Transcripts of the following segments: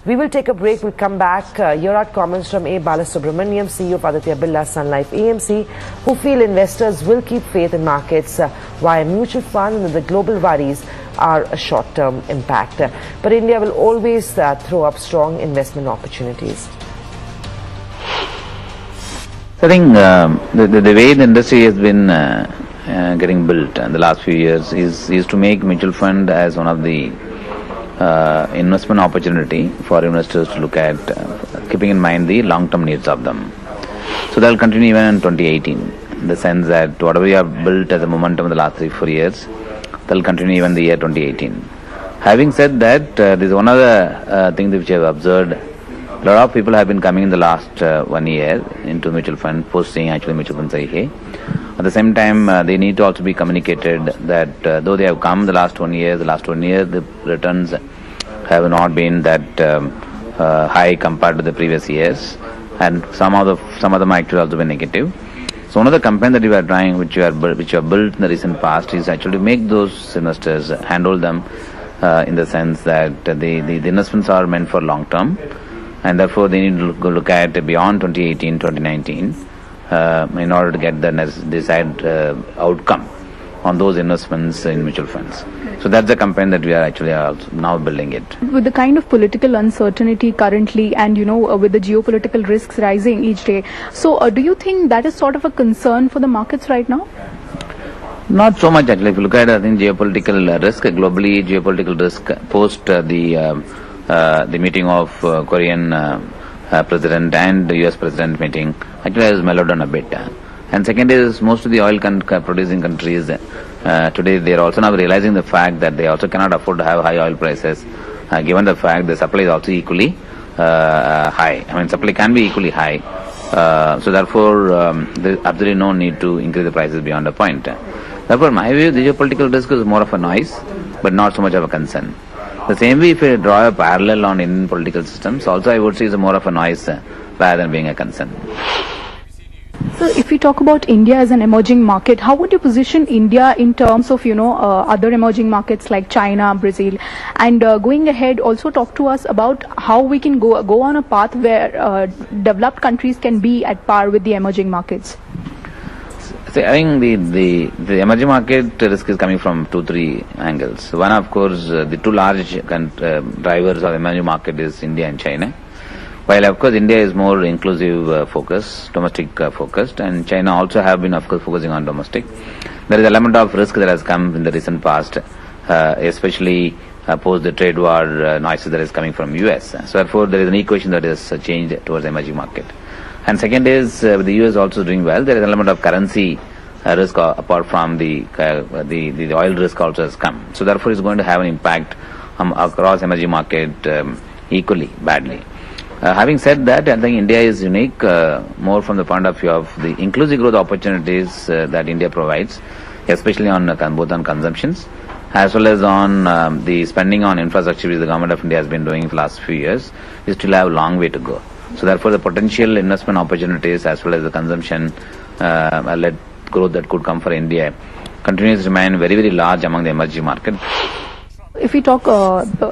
We will take a break. We'll come back. Here are comments from Balasubramanian, CEO of Aditya Birla Sun Life AMC, who feel investors will keep faith in markets via mutual fund and the global worries are a short-term impact. But India will always throw up strong investment opportunities. I think the way the industry has been getting built in the last few years is to make mutual fund as one of the investment opportunity for investors to look at, keeping in mind the long-term needs of them. So that will continue even in 2018, in the sense that whatever we have built as a momentum in the last 3-4 years, that will continue even the year 2018. Having said that, there is one other thing which I have observed. A lot of people have been coming in the last 1 year into mutual fund, posting actually mutual funds. At the same time, they need to also be communicated that though they have come the last 1 year, the returns have not been that high compared to the previous years, and some of them actually also been negative. So one of the campaigns that we are trying, which you have built in the recent past, is actually to make those investors handle them in the sense that the investments are meant for long term, and therefore they need to look at beyond 2018, 2019 in order to get the desired outcome on those investments in mutual funds. So that's the campaign that we are actually now building it. With the kind of political uncertainty currently, and with the geopolitical risks rising each day, so do you think that is sort of a concern for the markets right now? Not so much actually. If you look at, I think, geopolitical risk globally, geopolitical risk post the meeting of Korean president and the US president meeting actually has mellowed down a bit. And second is, most of the oil producing countries today, they are also now realizing the fact that they also cannot afford to have high oil prices, given the fact the supply is also equally high. I mean, supply can be equally high. So therefore, there is absolutely no need to increase the prices beyond a point. Therefore, in my view, the geopolitical risk is more of a noise, but not so much of a concern. The same way, if we draw a parallel on Indian political systems, also I would say it's more of a noise rather than being a concern. So if we talk about India as an emerging market, how would you position India in terms of, other emerging markets like China, Brazil? And going ahead, also talk to us about how we can go on a path where developed countries can be at par with the emerging markets. See, I think the emerging market risk is coming from 2-3 angles. One, of course, the two large drivers of the emerging market is India and China. While of course India is more inclusive focused, domestic focused, and China also have been of course focusing on domestic. There is an element of risk that has come in the recent past, especially post the trade war noises that is coming from US. So therefore there is an equation that is changed towards the emerging market. And second is with the US also doing well, there is an element of currency risk apart from the oil risk also has come. So therefore it's going to have an impact across emerging market equally badly. Having said that, I think India is unique more from the point of view of the inclusive growth opportunities that India provides, especially on both on consumptions as well as on the spending on infrastructure which the government of India has been doing for the last few years. We still have a long way to go. So therefore the potential investment opportunities as well as the consumption led growth that could come for India continues to remain very, very large among the emerging markets. If we talk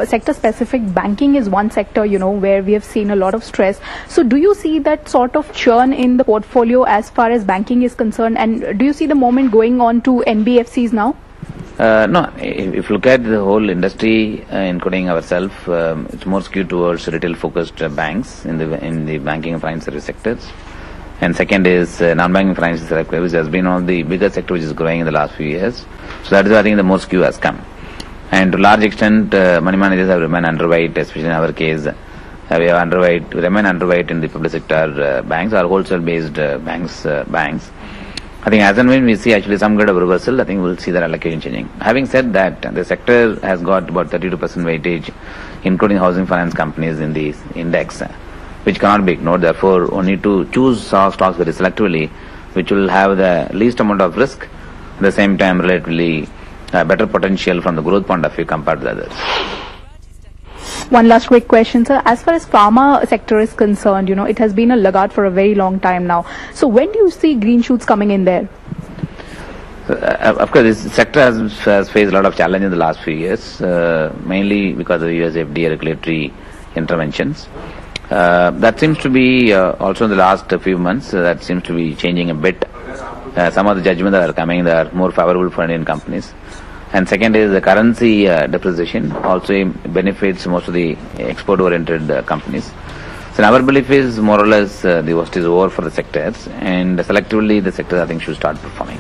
sector specific, banking is one sector, where we have seen a lot of stress. So do you see that sort of churn in the portfolio as far as banking is concerned? And do you see the moment going on to NBFCs now? No, if you look at the whole industry, including ourselves, it's more skewed towards retail-focused banks in the banking and finance service sectors. And second is non-banking financial sector, which has been one of the biggest sector which is growing in the last few years. So that is why I think the more skew has come. And to a large extent, money managers have remained underweight, especially in our case. We remain underweight in the public sector banks or wholesale-based banks. I think as and when we see actually some kind of reversal, I think we'll see that allocation changing. Having said that, the sector has got about 32% weightage, including housing finance companies in the index, which cannot be ignored. Therefore, we need to choose stocks very selectively, which will have the least amount of risk, at the same time relatively better potential from the growth point of view compared to the others. One last quick question, sir. As far as pharma sector is concerned, it has been a laggard for a very long time now. So when do you see green shoots coming in there? Of course, this sector has faced a lot of challenge in the last few years, mainly because of the US FDA regulatory interventions. That seems to be also in the last few months, that seems to be changing a bit. Some of the judgments that are coming, they are more favorable for Indian companies. And second is the currency depreciation also benefits most of the export-oriented companies. So our belief is more or less the worst is over for the sectors, and selectively the sectors I think should start performing.